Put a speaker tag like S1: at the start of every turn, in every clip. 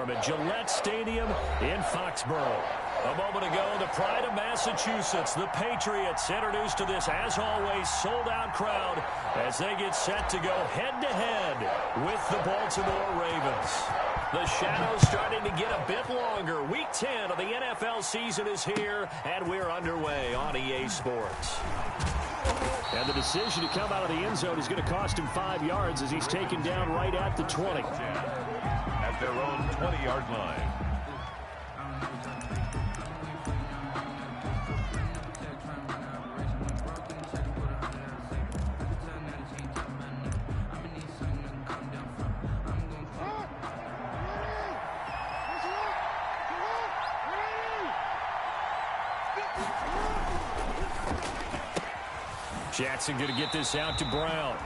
S1: storm at Gillette Stadium in Foxborough. A moment ago, the pride of Massachusetts, the Patriots, introduced to this, as always, sold-out crowd as they get set to go head-to-head with the Baltimore Ravens. The shadow's starting to get a bit longer. Week 10 of the NFL season is here, and we're underway on EA Sports. And the decision to come out of the end zone is going to cost him 5 yards as he's taken down right at the 20.
S2: At their own 20-yard line.
S1: Jackson going to get this out to Brown.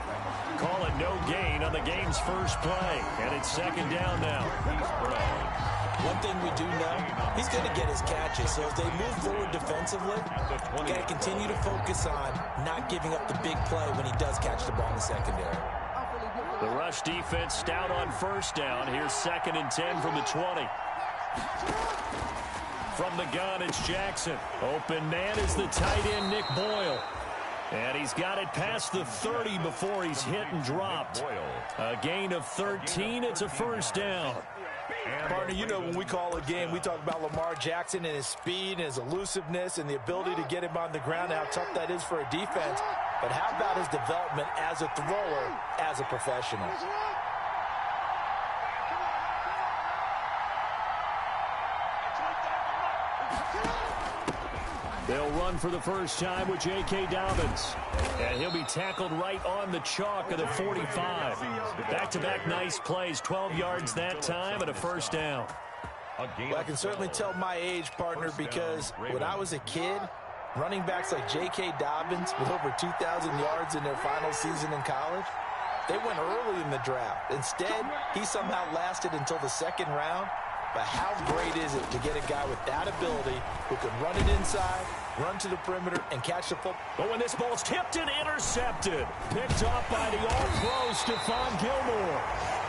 S1: Call it no gain on the game's first play. And it's second down now.
S3: One thing we do know, he's going to get his catches. So as they move forward defensively, you got to continue to focus on not giving up the big play when he does catch the ball in the secondary.
S1: The rush defense stout on first down. Here's 2nd and 10 from the 20. From the gun, it's Jackson. Open man is the tight end, Nick Boyle. And he's got it past the 30 before he's hit and dropped. A gain of 13. It's a first down.
S3: Partner, you know when we call a game, we talk about Lamar Jackson and his speed and his elusiveness and the ability to get him on the ground, how tough that is for a defense. But how about his development as a thrower, as a professional?
S1: They'll run for the first time with J.K. Dobbins. And he'll be tackled right on the chalk of the 45. Back-to-back nice plays, 12 yards that time and a first down.
S3: Well, I can certainly tell my age, partner, because when I was a kid, running backs like J.K. Dobbins with over 2,000 yards in their final season in college, they went early in the draft. Instead, he somehow lasted until the second round. But how great is it to get a guy with that ability who can run it inside, run to the perimeter, and catch the football?
S1: But when this ball's tipped and intercepted, picked off by the all-pro Stephon Gilmore.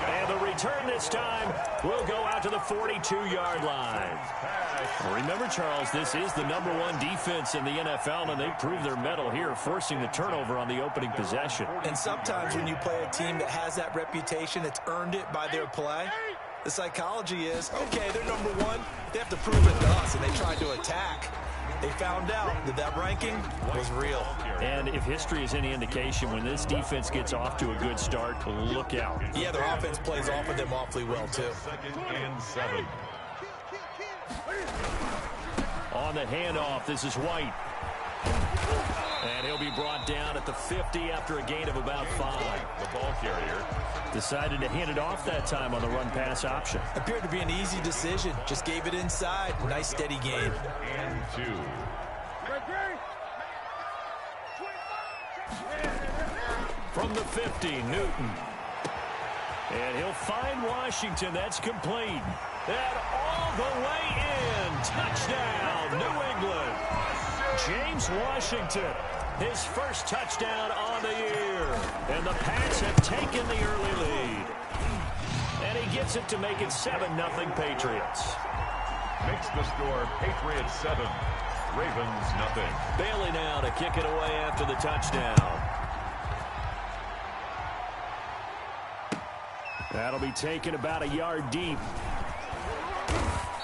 S1: And the return this time will go out to the 42-yard line. Remember, Charles, this is the #1 defense in the NFL, and they proved their mettle here, forcing the turnover on the opening possession.
S3: And sometimes when you play a team that has that reputation, it's earned it by their play. The psychology is, okay, they're #1. They have to prove it to us, and they tried to attack. They found out that that ranking was real.
S1: And if history is any indication, when this defense gets off to a good start, look out.
S3: Yeah, their offense plays off of them awfully well, too.
S2: 2nd and 7.
S1: On the handoff, this is White. And he'll be brought down at the 50 after a gain of about 5.
S2: The ball carrier
S1: decided to hand it off that time on the run-pass option.
S3: Appeared to be an easy decision. Just gave it inside. Nice, steady game.
S2: And 2.
S1: From the 50, Newton. And he'll find Washington. That's complete. And all the way in. Touchdown, New England. James Washington, his first touchdown on the year. And the Pats have taken the early lead. And he gets it to make it 7-0 Patriots.
S2: Makes the score Patriots 7, Ravens 0.
S1: Bailey now to kick it away after the touchdown. That'll be taken about a yard deep.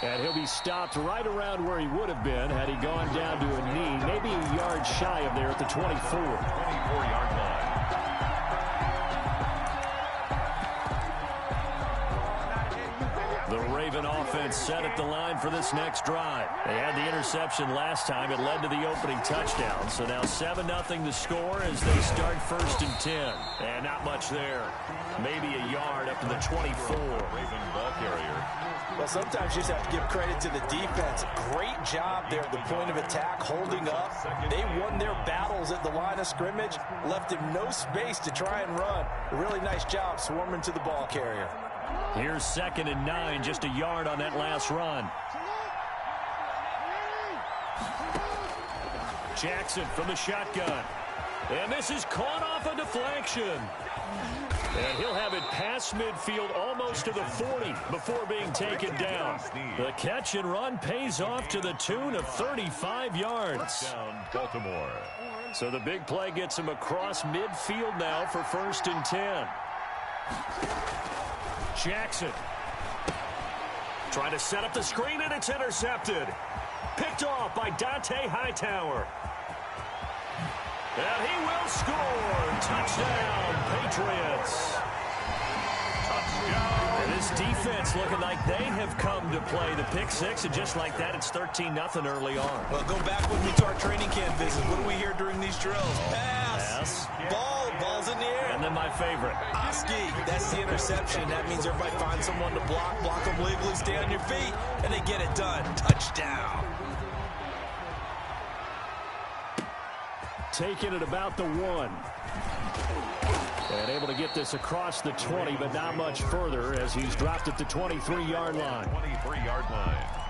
S1: And he'll be stopped right around where he would have been had he gone down to a knee, maybe a yard shy of there at the 24.
S2: 24-yard line.
S1: The Raven offense set at the line for this next drive. They had the interception last time. It led to the opening touchdown. So now 7-0 the score as they start 1st and 10. And not much there. Maybe a yard up to the 24.
S2: Raven ball carrier.
S3: Well, sometimes you just have to give credit to the defense. Great job there at the point of attack, holding up. They won their battles at the line of scrimmage, left him no space to try and run. A really nice job swarming to the ball carrier.
S1: Here's 2nd and 9, just a yard on that last run. Jackson from the shotgun. And this is caught off a deflection. And he'll have it past midfield almost to the 40 before being taken down. The catch and run pays off to the tune of 35 yards.
S2: Touchdown, Baltimore.
S1: So the big play gets him across midfield now for 1st and 10. Jackson trying to set up the screen, and it's intercepted. Picked off by Dante Hightower. And he will score. Touchdown, Patriots.
S2: Touchdown.
S1: And this defense looking like they have come to play the pick six, and just like that, it's 13-0 early on.
S3: Well, go back with me to our training camp visit. What do we hear during these drills? Pass. Ball's in the air.
S1: And then my favorite.
S3: Oski, that's the interception. That means everybody finds someone to block them legally, stay on your feet, and they get it done. Touchdown.
S1: Taking it about the 1. And able to get this across the 20, but not much further as he's dropped at the 23-yard line.
S2: 23-yard line.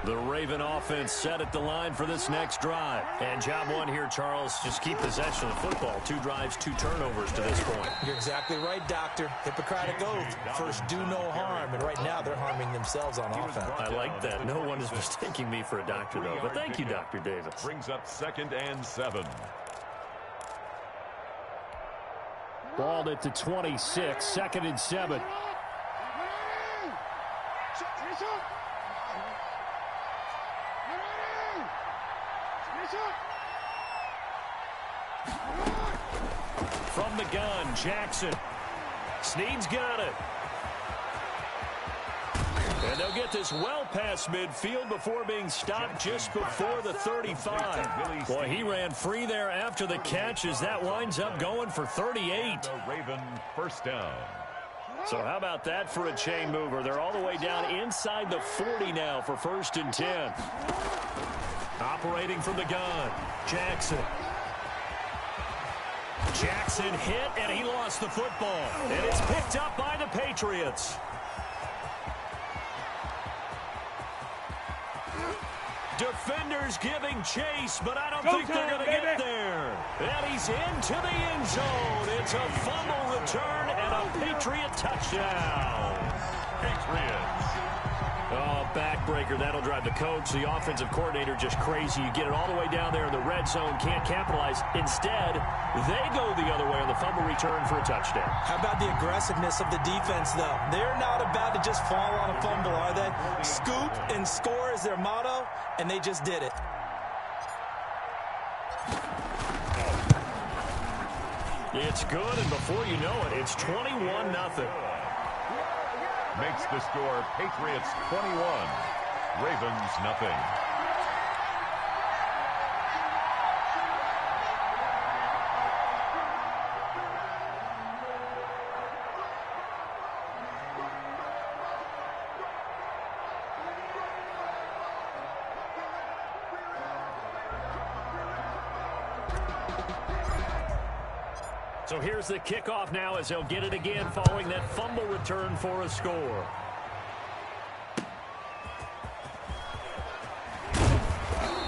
S1: The Raven offense set at the line for this next drive. And job one here, Charles, just keep possession of the football. 2 drives, 2 turnovers to this point.
S3: You're exactly right, Doctor. Hippocratic oath. First, do no harm. And right now, they're harming themselves on offense.
S1: I like that. No one is mistaking me for a doctor, though. But thank you, Dr. Davis.
S2: Brings up 2nd and 7.
S1: Balled at the 26, 2nd and 7. From the gun, Jackson. Snead's got it. And they'll get this well past midfield before being stopped just before the 35. Boy, he ran free there after the catch as that winds up going for 38.
S2: The Raven 1st down.
S1: So how about that for a chain mover? They're all the way down inside the 40 now for 1st and 10. Operating from the gun, Jackson. Jackson hit, and he lost the football. And it's picked up by the Patriots. Defenders giving chase, but I don't think they're going to get there. And he's into the end zone. It's a fumble return and a Patriot touchdown.
S2: Patriots.
S1: Oh, backbreaker. That'll drive the coach, the offensive coordinator, just crazy. You get it all the way down there in the red zone, can't capitalize. Instead, they go the other way on the fumble return for a touchdown.
S3: How about the aggressiveness of the defense, though? They're not about to just fall on a fumble, are they? Scoop and score is their motto, and they just did it.
S1: It's good, and before you know it, it's 21-0.
S2: Makes the score Patriots 21, Ravens nothing.
S1: So here's the kickoff now as they'll get it again following that fumble return for a score.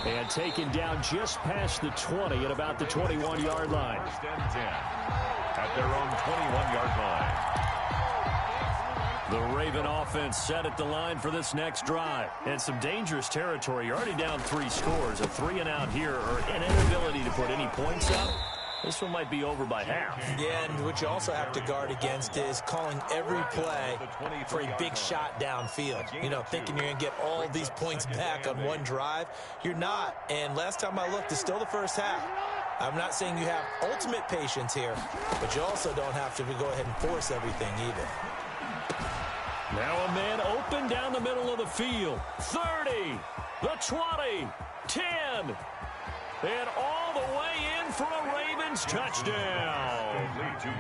S1: And taken down just past the 20 at about the 21-yard line.
S2: 1st and 10 at their own 21-yard line.
S1: The Raven offense set at the line for this next drive. And some dangerous territory. You're already down 3 scores. A 3-and-out here or an inability to put any points up. This one might be over by half.
S3: Yeah, and what you also have to guard against is calling every play for a big shot downfield. You know, thinking you're going to get all these points back on one drive. You're not. And last time I looked, it's still the first half. I'm not saying you have ultimate patience here, but you also don't have to go ahead and force everything either.
S1: Now a man open down the middle of the field. 30, the 20, 10. And all the way in for a Ravens touchdown.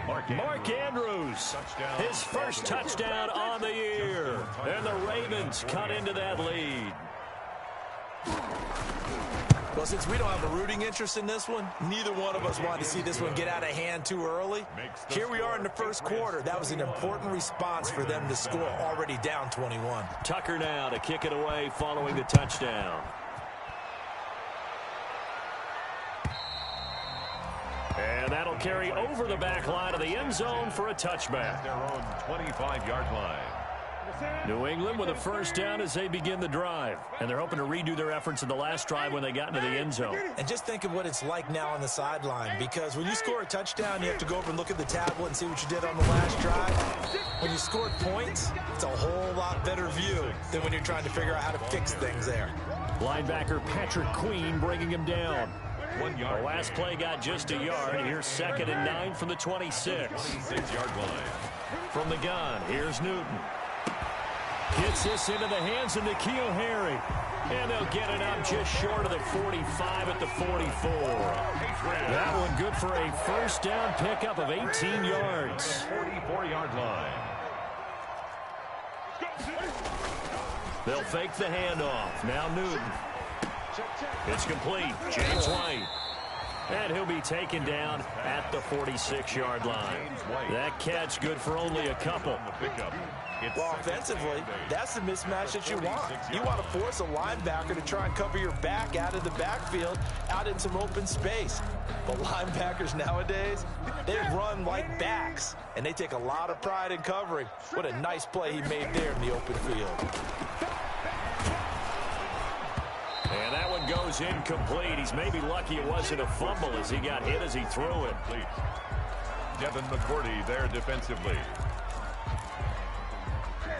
S1: Mark Andrews, his first touchdown on the year. And the Ravens cut into that lead.
S3: Well, since we don't have a rooting interest in this one, neither one of us wanted to see this one get out of hand too early. Here we are in the first quarter. That was an important response for them to score, already down 21.
S1: Tucker now to kick it away following the touchdown. carry over the back line of the end zone for a touchback.
S2: Their own 25-yard line.
S1: New England with a first down as they begin the drive. And they're hoping to redo their efforts in the last drive when they got into the end zone.
S3: And just think of what it's like now on the sideline, because when you score a touchdown, you have to go over and look at the tablet and see what you did on the last drive. When you scored points, it's a whole lot better view than when you're trying to figure out how to fix things there.
S1: Linebacker Patrick Queen bringing him down.
S2: 1 yard.
S1: The last play got just a yard. Here's 2nd and 9 from the 26.
S2: 26-yard line.
S1: From the gun, here's Newton. Gets this into the hands of N'Keal Harry. And they'll get it up just short of the 45 at the 44. That one good for a first down pickup of 18 yards.
S2: 44-yard line.
S1: They'll fake the handoff. Now Newton. It's complete. James White. And he'll be taken down at the 46-yard line. That catch good for only a couple.
S3: Well, offensively, that's the mismatch that you want. You want to force a linebacker to try and cover your back out of the backfield, out in some open space. But linebackers nowadays, they run like backs, and they take a lot of pride in covering. What a nice play he made there in the open field.
S1: And that one goes incomplete. He's maybe lucky it wasn't a fumble as he got hit as he threw it.
S2: Devin McCourty there defensively.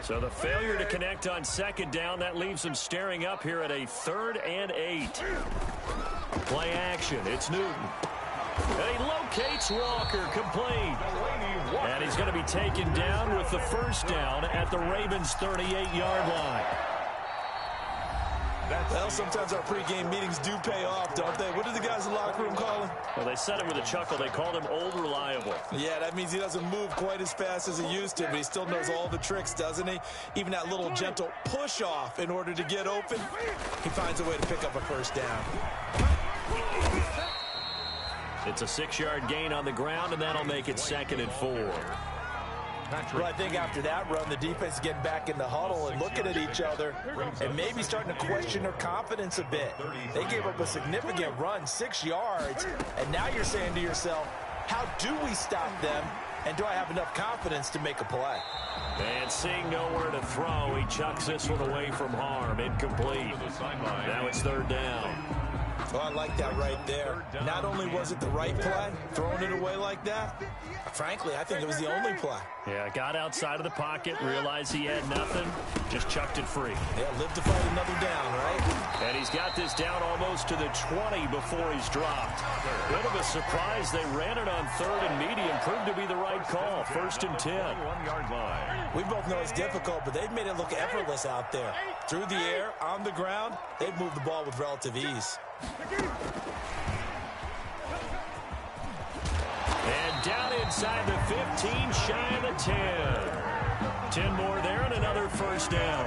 S1: So the failure to connect on 2nd down, that leaves them staring up here at a 3rd and 8. Play action. It's Newton. And he locates Walker, complete. And he's going to be taken down with the first down at the Ravens' 38-yard line.
S3: Well, sometimes our pregame meetings do pay off, don't they? What do the guys in the locker room call him?
S1: Well, they said it with a chuckle. They called him Old Reliable.
S3: Yeah, that means he doesn't move quite as fast as he used to, but he still knows all the tricks, doesn't he? Even that little gentle push-off in order to get open, he finds a way to pick up a first down.
S1: It's a 6-yard gain on the ground, and that'll make it 2nd and 4.
S3: Well, I think after that run, the defense is getting back in the huddle and looking at each other and maybe starting to question their confidence a bit. They gave up a significant run, 6 yards, and now you're saying to yourself, how do we stop them, and do I have enough confidence to make a play?
S1: And seeing nowhere to throw, he chucks this one away from harm. Incomplete. Now it's 3rd down.
S3: Well, I like that right there. Not only was it the right play, throwing it away like that, frankly, I think it was the only play.
S1: Yeah, got outside of the pocket, realized he had nothing, just chucked it free.
S3: Yeah, live to fight another down, right?
S1: And he's got this down almost to the 20 before he's dropped. Bit of a surprise. They ran it on 3rd and medium. Proved to be the right call. 1st and 10.
S2: 1-yard line.
S3: We both know it's difficult, but they've made it look effortless out there. Through the air, on the ground, they've moved the ball with relative ease.
S1: And down inside the 15, shy of the 10. 10 more there and another first down.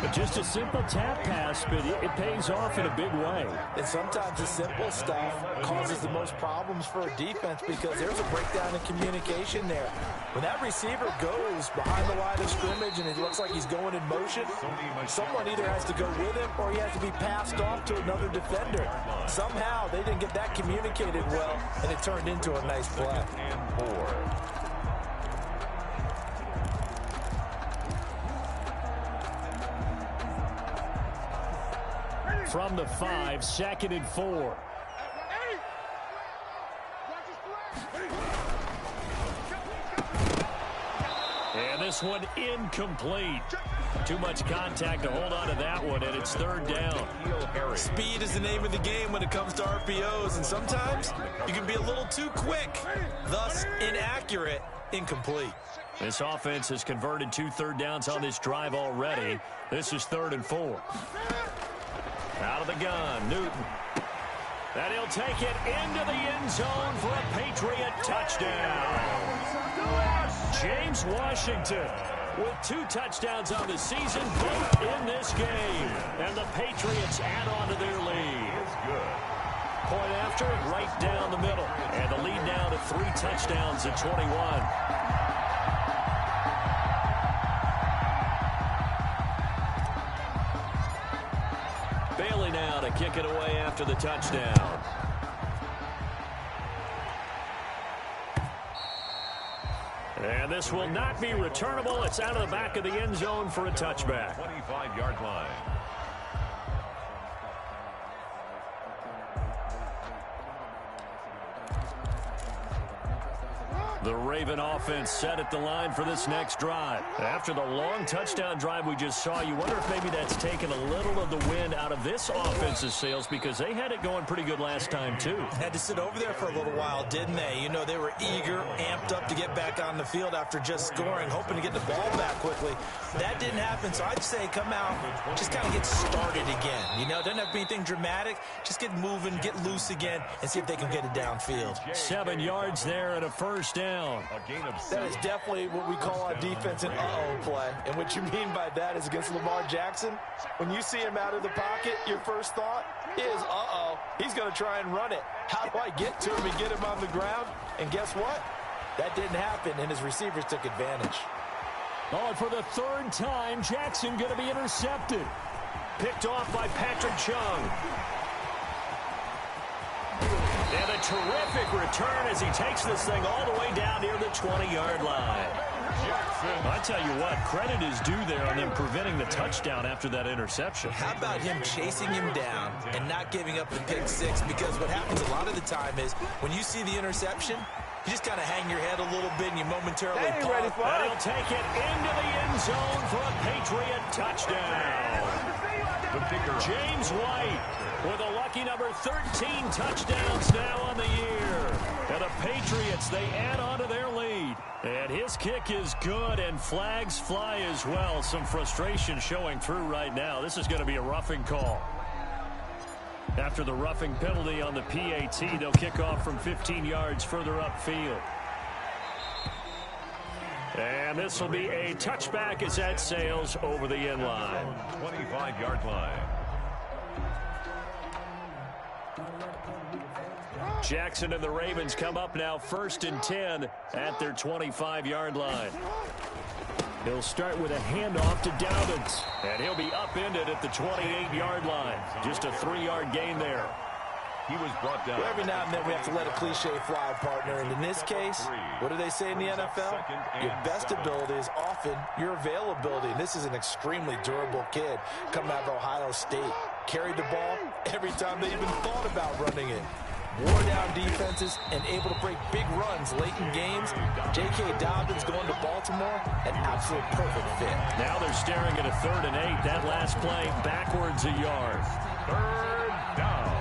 S1: But just a simple tap pass, but it pays off in a big way.
S3: And sometimes the simple stuff causes the most problems for a defense because there's a breakdown in communication there. When that receiver goes behind the line of scrimmage and it looks like he's going in motion, someone either has to go with him or he has to be passed off to another defender. Somehow they didn't get that communicated well, and it turned into a nice play.
S2: And 4.
S1: From the 5, 2nd and 4. And this one incomplete. Too much contact to hold on to that one, and it's 3rd down.
S3: Speed is the name of the game when it comes to RPOs, and sometimes you can be a little too quick, thus inaccurate, incomplete.
S1: This offense has converted 2 third downs on this drive already. This is 3rd and 4. Out of the gun, Newton. And he'll take it into the end zone for a Patriot touchdown. James Washington with 2 touchdowns on the season, both in this game. And the Patriots add on to their lead. Point after, right down the middle. And the lead now to 3 touchdowns at 21. Bailey now to kick it away after the touchdown. And this will not be returnable. It's out of the back of the end zone for a touchback.
S2: 25-yard line.
S1: The Raven offense set at the line for this next drive. After the long touchdown drive we just saw, you wonder if maybe that's taken a little of the wind out of this offense's sails, because they had it going pretty good last time too.
S3: Had to sit over there for a little while, didn't they? You know, they were eager, amped up to get back on the field after just scoring, hoping to get the ball back quickly. That didn't happen, so I'd say come out, just kind of get started again. You know, doesn't have to be anything dramatic. Just get moving, get loose again, and see if they can get it downfield.
S1: 7 yards there and a first down.
S3: That is definitely what we call on defense an uh-oh play. And what you mean by that is against Lamar Jackson, when you see him out of the pocket, your first thought is, uh-oh, he's going to try and run it. How do I get to him and get him on the ground? And guess what? That didn't happen, and his receivers took advantage.
S1: Oh, and for the third time, Jackson going to be intercepted. Picked off by Patrick Chung. And a terrific return as he takes this thing all the way down near the 20-yard line. I tell you what, credit is due there on them preventing the touchdown after that interception.
S3: How about him chasing him down and not giving up the pick six? Because what happens a lot of the time is when you see the interception, you just kind of hang your head a little bit and you momentarily pause.
S1: And he'll take it into the end zone for a Patriot touchdown. James White with a lucky number 13 touchdowns now on the year. And the Patriots, they add on to their lead. And his kick is good, and flags fly as well. Some frustration showing through right now. This is going to be a roughing call. After the roughing penalty on the PAT, they'll kick off from 15 yards further upfield. And this will be a touchback as that sails over the end line.
S2: 25-yard line.
S1: Jackson and the Ravens come up now 1st and 10 at their 25-yard line. He'll start with a handoff to Dobbins, and he'll be upended at the 28-yard line. Just a 3-yard gain there.
S2: He was brought down.
S3: Well, every now and then we have to let a cliche fly, partner. And in this case, what do they say in the NFL? Your best ability is often your availability. And this is an extremely durable kid coming out of Ohio State. Carried the ball every time they even thought about running it. Wore down defenses and able to break big runs late in games. J.K. Dobbins going to Baltimore, an absolute perfect fit.
S1: Now they're staring at a 3rd and 8. That last play backwards a yard.
S2: 3rd down.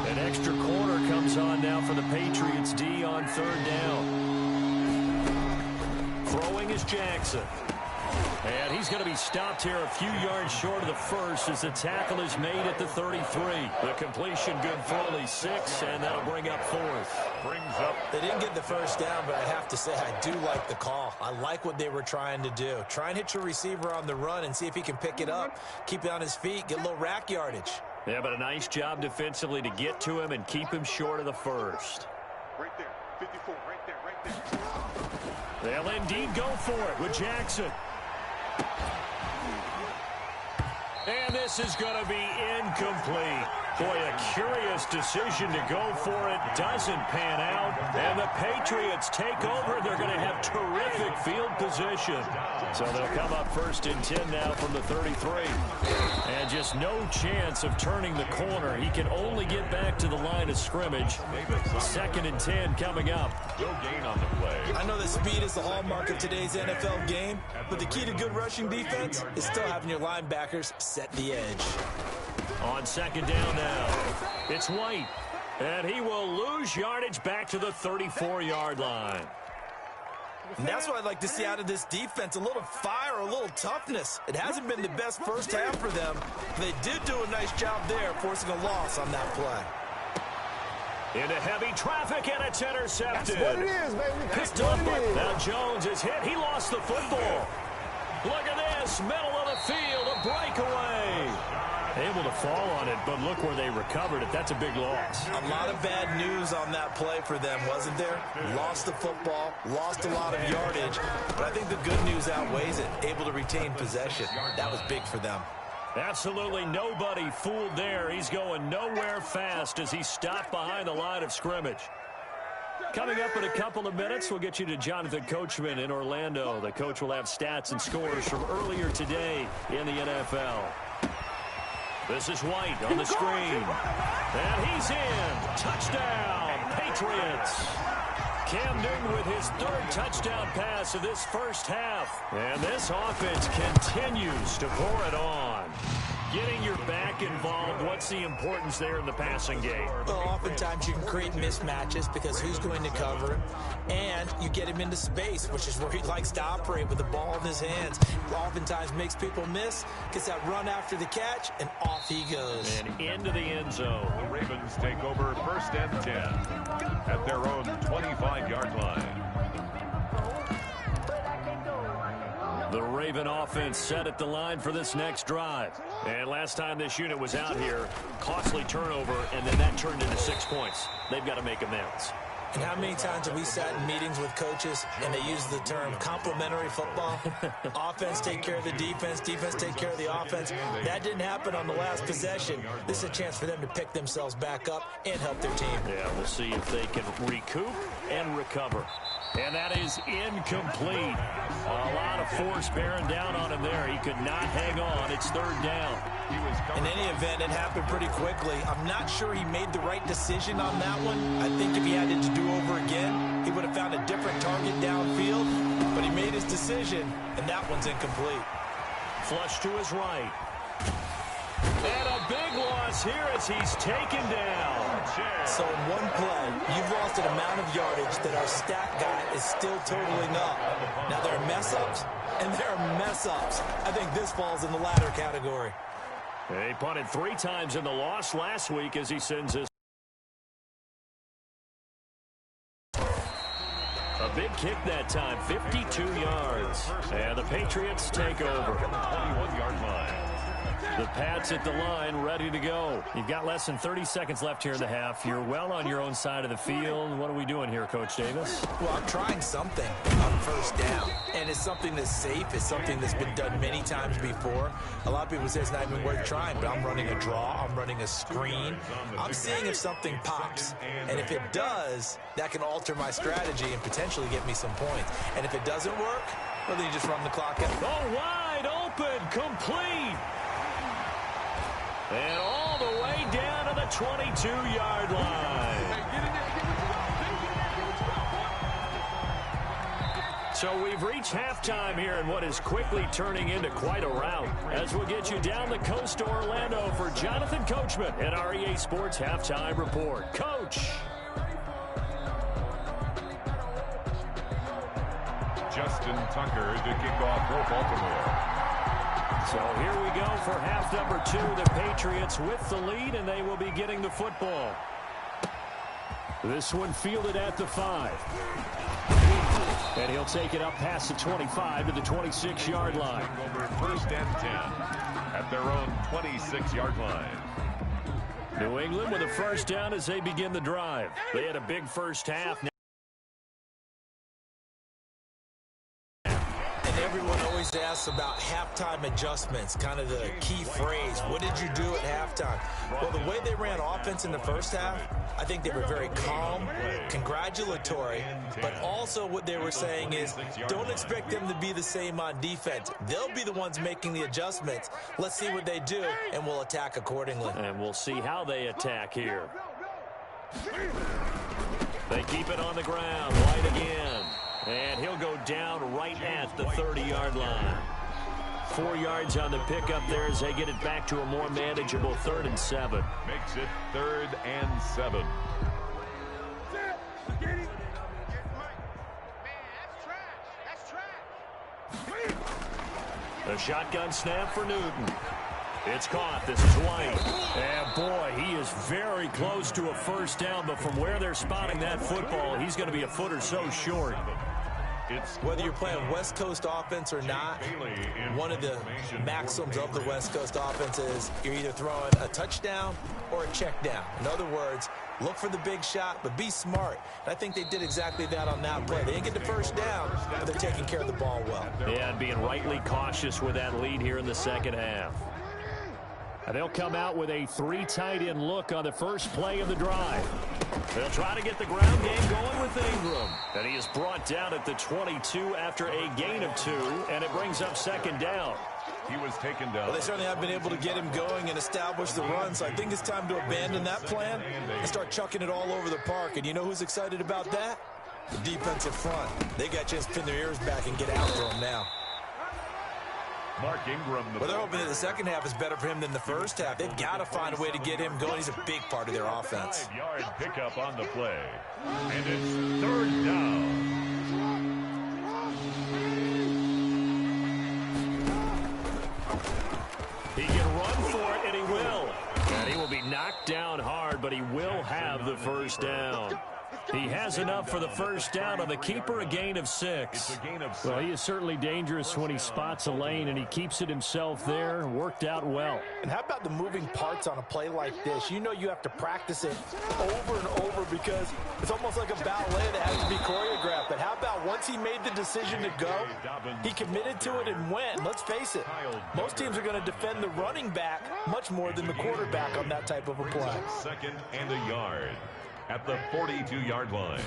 S1: An extra corner comes on now for the Patriots D on 3rd down. Throwing is Jackson. And he's going to be stopped here a few yards short of the first as the tackle is made at the 33. The completion good for only 6, and that'll bring up 4th.
S2: Brings up.
S3: They didn't get the first down, but I have to say I do like the call. I like what they were trying to do. Try and hit your receiver on the run and see if he can pick it up, keep it on his feet, get a little rack yardage.
S1: Yeah, but a nice job defensively to get to him and keep him short of the first.
S4: Right there, 54, right there, right there.
S1: They'll indeed go for it with Jackson. And this is going to be incomplete. Boy, a curious decision to go for it. Doesn't pan out. And the Patriots take over. They're going to have terrific field position. So they'll come up 1st and 10 now from the 33. And just no chance of turning the corner. He can only get back to the line of scrimmage. 2nd and 10 coming up.
S2: No gain on the play.
S3: I know that speed is the hallmark of today's NFL game, but the key to good rushing defense is still having your linebackers set the edge.
S1: On 2nd down now, it's White, and he will lose yardage back to the 34-yard line.
S3: And that's what I'd like to see out of this defense, a little fire, a little toughness. It hasn't been the best first half for them, but they did do a nice job there, forcing a loss on that play.
S1: Into heavy traffic, and it's intercepted.
S4: That's what it is, baby.
S1: Picked up, now Jones is hit. He lost the football. Look at this, middle of the field, a breakaway. Able to fall on it, but look where they recovered it. That's a big loss.
S3: A lot of bad news on that play for them, wasn't there? Lost the football, lost a lot of yardage, but I think the good news outweighs it. Able to retain possession. That was big for them.
S1: Absolutely nobody fooled there. He's going nowhere fast as he stopped behind the line of scrimmage. Coming up in a couple of minutes, we'll get you to Jonathan Coachman in Orlando. The coach will have stats and scores from earlier today in the NFL. This is White on the screen. And he's in. Touchdown, Patriots. Cam Newton with his third touchdown pass of this first half. And this offense continues to pour it on. Getting your back involved, what's the importance there in the passing game?
S3: Well, oftentimes you can create mismatches because who's going to cover him, and you get him into space, which is where he likes to operate with the ball in his hands. Oftentimes makes people miss, gets that run after the catch, and off he goes.
S1: And into the end zone.
S2: The Ravens take over 1st and 10 at their own 25-yard line.
S1: The Raven offense set at the line for this next drive. And last time this unit was out here, costly turnover, and then that turned into 6 points. They've got to make amends.
S3: And how many times have we sat in meetings with coaches and they use the term complementary football? Offense take care of the defense, defense take care of the offense. That didn't happen on the last possession. This is a chance for them to pick themselves back up and help their team.
S1: Yeah, we'll see if they can recoup and recover. And that is incomplete. A lot of force bearing down on him there. He could not hang on. It's 3rd down.
S3: In any event, it happened pretty quickly. I'm not sure he made the right decision on that one. I think if he had it to do over again, he would have found a different target downfield. But he made his decision, and that one's incomplete.
S1: Flush to his right. And a big loss here as he's taken down.
S3: So in one play, you've lost an amount of yardage that our stat guy is still totaling up. Now, there are mess-ups, and there are mess-ups. I think this falls in the latter category.
S1: He punted 3 times in the loss last week as he sends his. A big kick that time, 52 yards. And the Patriots take over.
S2: 21-yard line.
S1: The Pats at the line, ready to go. You've got less than 30 seconds left here in the half. You're well on your own side of the field. What are we doing here, Coach Davis?
S3: Well, I'm trying something on 1st down. And it's something that's safe. It's something that's been done many times before. A lot of people say it's not even worth trying, but I'm running a draw. I'm running a screen. I'm seeing if something pops. And if it does, that can alter my strategy and potentially get me some points. And if it doesn't work, well, then you just run the clock out.
S1: Oh, wide open, complete. And all the way down to the 22-yard line. So we've reached halftime here in what is quickly turning into quite a rout. As we'll get you down the coast to Orlando for Jonathan Coachman at our EA Sports Halftime Report. Coach.
S2: Justin Tucker to kick off for Baltimore.
S1: So here we go for half number 2. The Patriots with the lead, and they will be getting the football. This one fielded at the 5. And he'll take it up past the 25 to the 26-yard line.
S2: Over 1st and 10 at their own 26-yard line.
S1: New England with a 1st down as they begin the drive. They had a big first half.
S3: Everyone always asks about halftime adjustments, kind of the key phrase. What did you do at halftime? Well, the way they ran offense in the first half, I think they were very calm, congratulatory, but also what they were saying is don't expect them to be the same on defense. They'll be the ones making the adjustments. Let's see what they do, and we'll attack accordingly.
S1: And we'll see how they attack here. They keep it on the ground. White again. And he'll go down right at the 30-yard line. 4 yards on the pickup there as they get it back to a more manageable 3rd and 7.
S2: Makes it 3rd and 7.
S1: The shotgun snap for Newton. It's caught. This is White. And, boy, he is very close to a 1st down, but from where they're spotting that football, he's going to be a foot or so short.
S3: Whether you're playing West Coast offense or not, one of the maxims of the West Coast offense is you're either throwing a touchdown or a check down. In other words, look for the big shot, but be smart. And I think they did exactly that on that play. They didn't get the 1st down, but they're taking care of the ball well.
S1: Yeah, and being rightly cautious with that lead here in the second half. They'll come out with a 3 tight end look on the first play of the drive. They'll try to get the ground game going with Ingram. And he is brought down at the 22 after a gain of 2, and it brings up second down.
S2: He was taken down.
S3: Well, they certainly have been able to get him going and establish the run, so I think it's time to abandon that plan and start chucking it all over the park. And you know who's excited about that? The defensive front. They got a chance to pin their ears back and get after him now.
S2: Mark Ingram.
S3: Well, they're hoping that the second half is better for him than the first half. They've got to find a way to get him going. He's a big part of their offense.
S2: 5-yard pickup on the play. And it's third down.
S1: He can run for it, and he will. And he will be knocked down hard, but he will have the first down. He has enough for the first down on the keeper, a gain of 6. Well, he is certainly dangerous when he spots a lane, and he keeps it himself there. Worked out well.
S3: And how about the moving parts on a play like this? You know you have to practice it over and over because it's almost like a ballet that has to be choreographed. But how about once he made the decision to go, he committed to it and went. Let's face it, most teams are going to defend the running back much more than the quarterback on that type of a play.
S2: Second and a yard at the 42-yard line.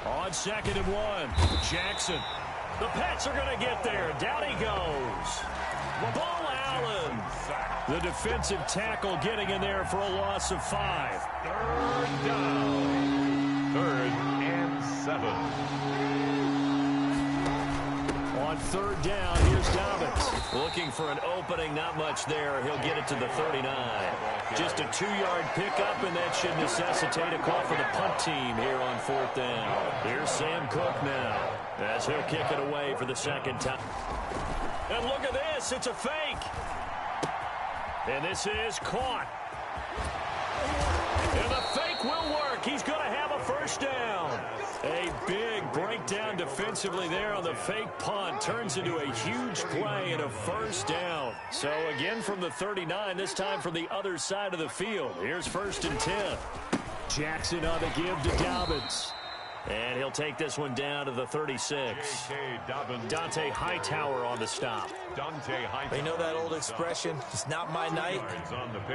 S1: On 2nd and 1, Jackson. The Pets are going to get there. Down he goes. Ball Allen. The defensive tackle getting in there for a loss of 5.
S2: Third down. 3rd and 7.
S1: On 3rd down, here's Dobbins. Looking for an opening, not much there. He'll get it to the 39. Just a 2-yard pickup, and that should necessitate a call for the punt team here on 4th down. Here's Sam Cook now, as he'll kick it away for the second time. And look at this, it's a fake. And this is caught. And the fake will work. He's going to have a first down. A big breakdown defensively there on the fake punt. Turns into a huge play and a first down. So again from the 39, this time from the other side of the field. Here's 1st and 10. Jackson on the give to Dobbins. And he'll take this one down to the 36. Dante Hightower on the stop.
S3: You know that old expression, it's not my night?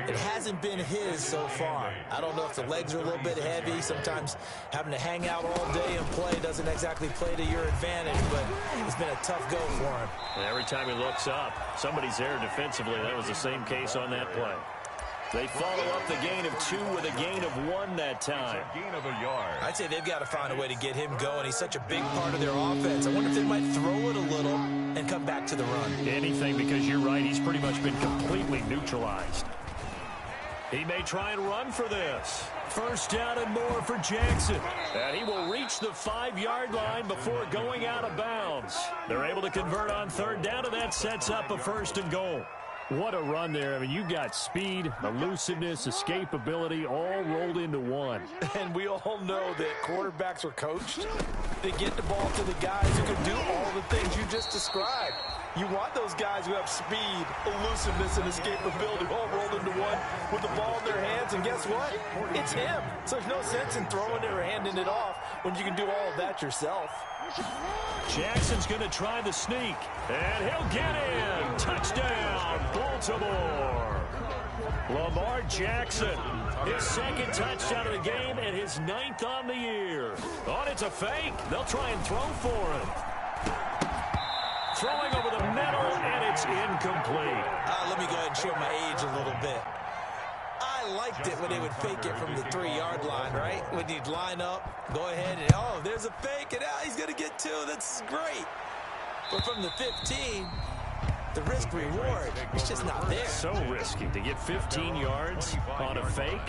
S3: It hasn't been his so far. I don't know if the legs are a little bit heavy. Sometimes having to hang out all day and play doesn't exactly play to your advantage, but it's been a tough go for him.
S1: And every time he looks up, somebody's there defensively. That was the same case on that play. They follow up the gain of 2 with a gain of 1 that time.
S2: Gain of a yard.
S3: I'd say they've got to find a way to get him going. He's such a big part of their offense. I wonder if they might throw it a little and come back to the run.
S1: Anything, because you're right, he's pretty much been completely neutralized. He may try and run for this. First down and more for Jackson. And he will reach the 5-yard line before going out of bounds. They're able to convert on 3rd down, and that sets up a 1st and goal. What a run there. I mean, you got speed, elusiveness, escapability, all rolled into one.
S3: And we all know that quarterbacks are coached. They get the ball to the guys who can do all the things you just described. You want those guys who have speed, elusiveness, and escapability all rolled into one with the ball in their hands. And guess what? It's him. So there's no sense in throwing it or handing it off when you can do all of that yourself.
S1: Jackson's going to try the sneak, and he'll get in. Touchdown, Baltimore. Lamar Jackson, his 2nd touchdown of the game and his 9th on the year. Oh, it's a fake. They'll try and throw for him. Throwing over the middle, and it's incomplete.
S3: Let me go ahead and show my age a little bit. I liked it when they would fake it from the 3-yard line, right? When you'd line up, go ahead, and oh, there's a fake, and he's going to get 2. That's great. But from the 15, the risk-reward, it's just not there.
S1: So risky to get 15 yards on a fake.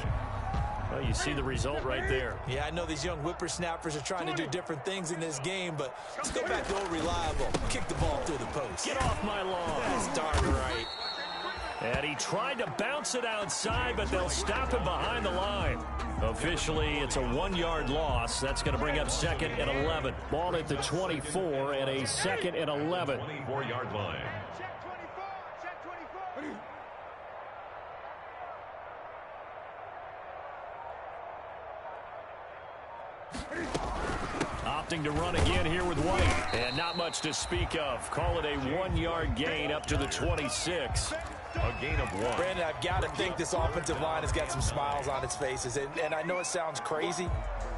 S1: Well, you see the result right there.
S3: Yeah, I know these young whippersnappers are trying to do different things in this game, but let's go back to old reliable. Kick the ball through the post.
S1: Get off my lawn.
S3: That's darn right.
S1: And he tried to bounce it outside, but they'll stop him behind the line. Officially, it's a 1-yard loss. That's going to bring up 2nd and 11. Ball at the 24 and a 2nd and 11.
S2: 24-yard line.
S1: Opting to run again here with White. And not much to speak of. Call it a 1-yard gain up to the 26.
S2: A gain of 1.
S3: Brandon, I've got to think this offensive line has got some smiles on its faces. And I know it sounds crazy,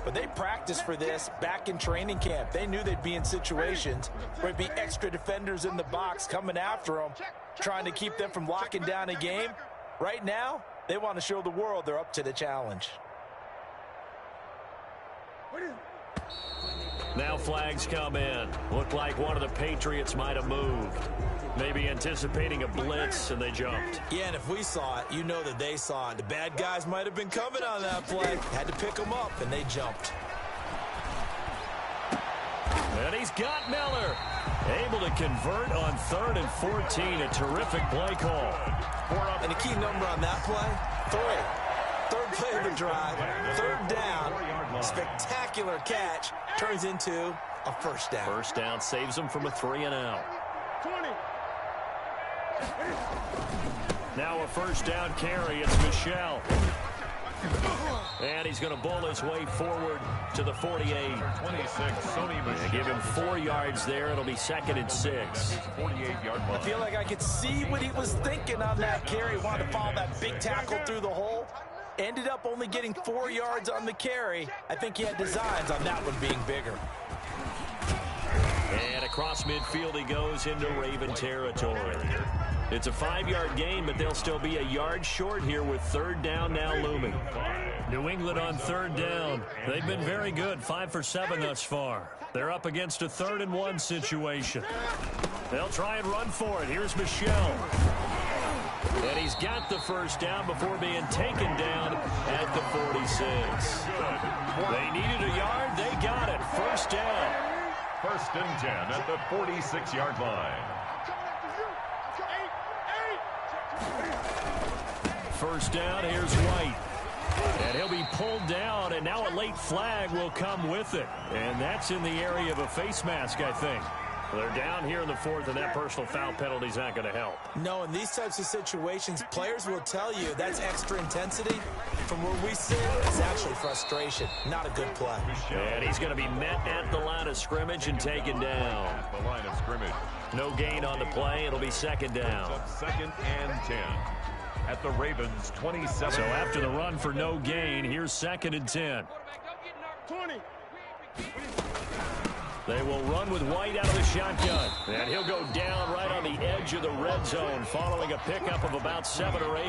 S3: but they practiced for this back in training camp. They knew they'd be in situations where it'd be extra defenders in the box coming after them, trying to keep them from locking down a game. Right now, they want to show the world they're up to the challenge.
S1: Now flags come in. Looked like one of the Patriots might have moved. Maybe anticipating a blitz, and they jumped.
S3: Yeah, and if we saw it, you know that they saw it. The bad guys might have been coming on that play. Had to pick them up, and they jumped.
S1: And he's got Miller. Able to convert on 3rd and 14. A terrific play call.
S3: And the key number on that play, 3. Third play of the drive, 3rd down. Spectacular catch turns into a first down.
S1: First down saves them from a 3-and-out.
S4: 20.
S1: Now a first down carry. It's Michel. And he's going to bowl his way forward to the 48.
S2: 26, Sony Michel.
S1: Give him 4 yards there. It'll be 2nd and 6.
S2: 48-yard line.
S3: I feel like I could see what he was thinking on that carry. Wanted to follow that big tackle through the hole. Ended up only getting 4 yards on the carry. I think he had designs on that one being bigger.
S1: And across midfield he goes into Raven territory. It's a 5-yard gain, but they'll still be a yard short here with 3rd down now looming. New England on 3rd down. They've been very good, 5 for 7 thus far. They're up against a 3rd and 1 situation. They'll try and run for it. Here's Michel. And he's got the first down before being taken down at the 46. They needed a yard. They got it. First down.
S2: 1st and 10 at the 46-yard line.
S1: First down. Here's White. And he'll be pulled down, and now a late flag will come with it. And that's in the area of a face mask, I think. They're down here in the 4th, and that personal foul penalty is not going to help.
S3: No, in these types of situations, players will tell you that's extra intensity. From where we sit, it's actually frustration. Not a good play.
S1: And he's going to be met at the line of scrimmage and taken down.
S2: The line of scrimmage.
S1: No gain on the play. It'll be 2nd down.
S2: 2nd and 10 at the Ravens' 27.
S1: So after the run for no gain, here's 2nd and 10.
S4: 20.
S1: They will run with White out of the shotgun. And he'll go down right on the edge of the red zone following a pickup of about 7 or 8.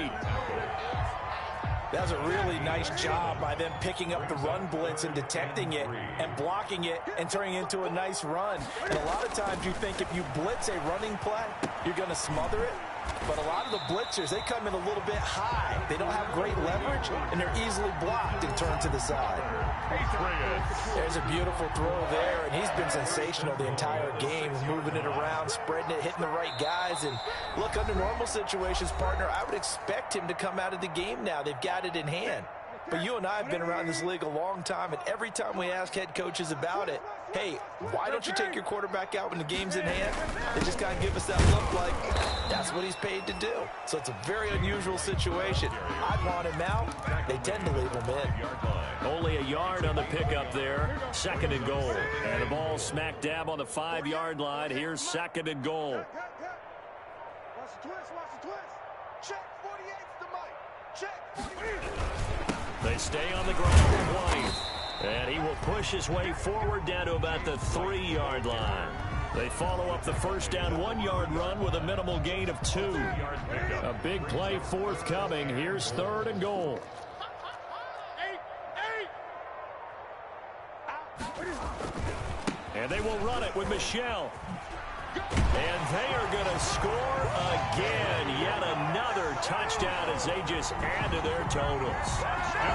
S3: That was a really nice job by them picking up the run blitz and detecting it and blocking it and turning it into a nice run. And a lot of times you think if you blitz a running play, you're going to smother it. But a lot of the blitzers, they come in a little bit high. They don't have great leverage, and they're easily blocked and turned to the side. There's a beautiful throw there, and he's been sensational the entire game, moving it around, spreading it, hitting the right guys. And look, under normal situations, partner, I would expect him to come out of the game now. They've got it in hand. But you and I have been around this league a long time, and every time we ask head coaches about it, hey, why don't you take your quarterback out when the game's in hand? They just kind of give us that look like that's what he's paid to do. So it's a very unusual situation. I'd want him out. They tend to leave him in.
S1: Only a yard on the pickup there. 2nd and goal. And the ball smack dab on the 5-yard line. Here's 2nd and goal.
S4: Watch the twist, watch the twist. Check 48's the mic. Check 48.
S1: They stay on the ground with White. And he will push his way forward down to about the 3-yard line. They follow up the first down 1-yard run with a minimal gain of 2. A big play forthcoming. Here's 3rd and goal. And they will run it with Michel. And they are going to score again. Yet another touchdown as they just add to their totals.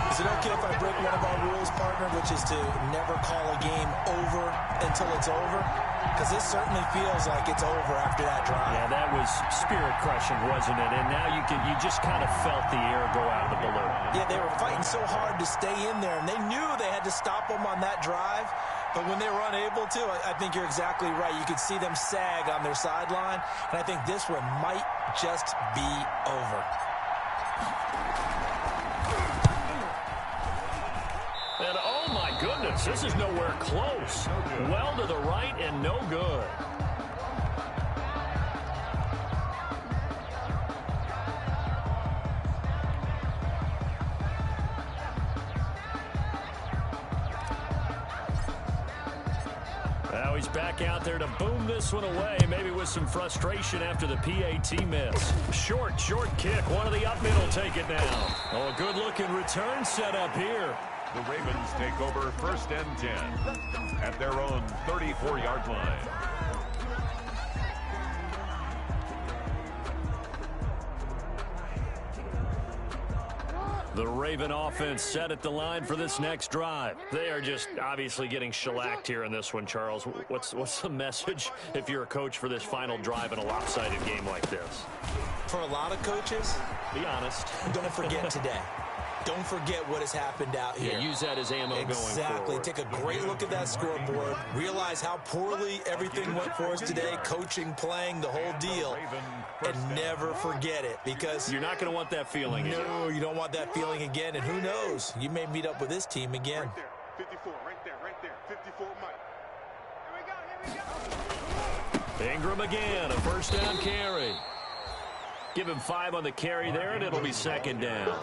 S3: Is it okay if I break one of our rules, partner, which is to never call a game over until it's over? Because this certainly feels like it's over after that drive.
S1: Yeah, that was spirit-crushing, wasn't it? And now you just kind of felt the air go out of the balloon.
S3: Yeah, they were fighting so hard to stay in there, and they knew they had to stop them on that drive. But when they were unable to, I think you're exactly right. You could see them sag on their sideline, and I think this one might just be over.
S1: And oh my goodness, this is nowhere close. Well to the right and no good. Now he's back out there to boom this one away, maybe with some frustration after the PAT miss. Short kick. One of the up middle take it now. Oh, a good-looking return set up here.
S2: The Ravens take over 1st and 10 at their own 34-yard line.
S1: The Raven offense set at the line for this next drive. They are just obviously getting shellacked here in this one, Charles. What's the message if you're a coach for this final drive in a lopsided game like this?
S3: For a lot of coaches,
S1: be honest.
S3: Don't forget today. Don't forget what has happened out here.
S1: Yeah, use that as ammo going forward.
S3: Exactly. Take a great look at that scoreboard. Realize how poorly everything went for us today. Coaching, playing, the whole deal. And never forget it, because
S1: you're not going to want that feeling again.
S3: No, you don't want that feeling again. And who knows? You may meet up with this team again.
S4: Right there. 54. Right there. 54 Mike. Here we go.
S1: Ingram again. A first down carry. Give him 5 on the carry there, and it'll be 2nd down.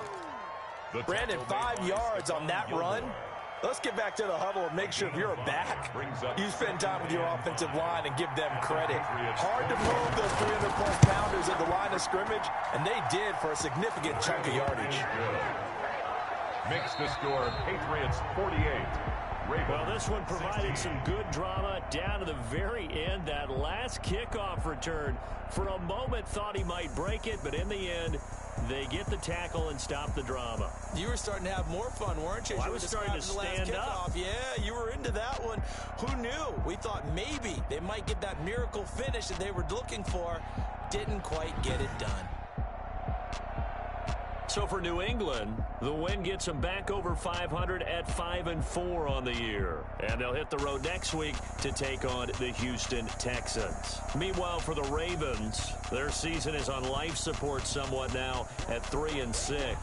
S3: Brandon, 5 yards on that run. Let's get back to the huddle and make sure if you're back, you spend time with your offensive line and give them credit. Hard to move those 300-plus pounders at the line of scrimmage, and they did for a significant chunk of yardage.
S2: Makes the score Patriots 48.
S1: Well, this one provided some good drama down to the very end. That last kickoff return, for a moment thought he might break it, but in the end, they get the tackle and stop the drama.
S3: You were starting to have more fun, weren't you?
S1: Well, I was starting to stand up.
S3: Yeah, you were into that one. Who knew? We thought maybe they might get that miracle finish that they were looking for. Didn't quite get it done.
S1: So for New England, the win gets them back over 500 at 5-4 on the year. And they'll hit the road next week to take on the Houston Texans. Meanwhile, for the Ravens, their season is on life support somewhat now at 3-6.